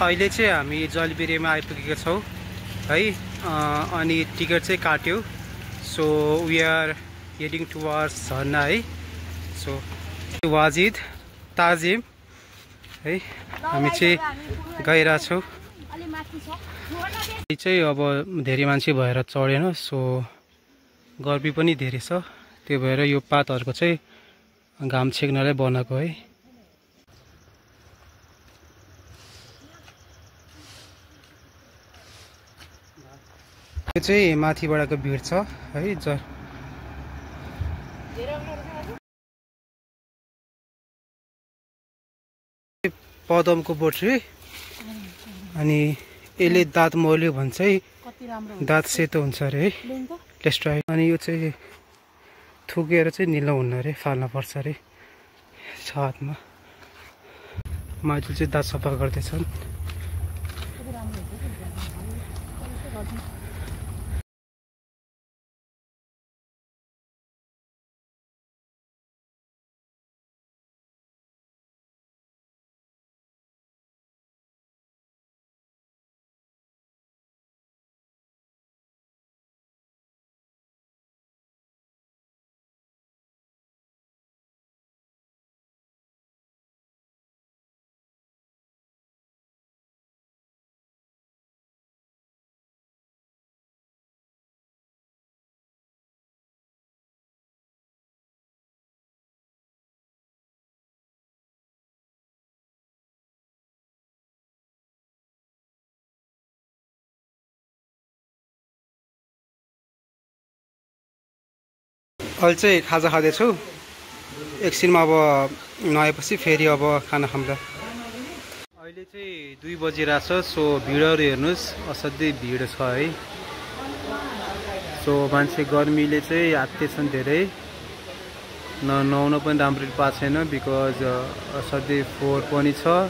अहिले चाहिँ हामी जलबिरेमा आइपुगेका छौँ है। अनि टिकट चाहिँ काट्यो। So we are heading towards झरना है। सो वाजिद ताजिम है हामी चाहिँ गइरहेछौँ। चाहिँ अब धेरै मान्छे भएर चढेन। सो गर्मी पनि धेरै छ, त्यो भएर यो पातहरूको चाहिँ घाम छेक्नलाई बनाएको है। यो चाहिँ माथिबाटको भिड छ है। पदमको बोट रे। अनि यसले दाँत मोल्यो भने चाहिँ दाँत सेतो हुन्छ अरे है। Test try. अनि यो चाहिँ थुकेर चाहिँ निलो हुन्न अरे, फाल्न पर्छ अरे हातमा। माइजूले चाहिँ दाँत सफा गर्दैछन्। अहिले चाहिँ खाजा खाँदैछु। एकछिनमा अब नुहाएपछि फेरि अब खाना खाउँदा। अहिले चाहिँ 2 बजिरहेछ। सो भिडहरू हेर्नुहोस्, असाध्यै भिड छ है। सो मान्छे गर्मीले चाहिँ हात्तेछन् धेरै। नुहाउन पनि राम्ररी पाएको छैन बिकज असाध्यै फोहोर पनि छ।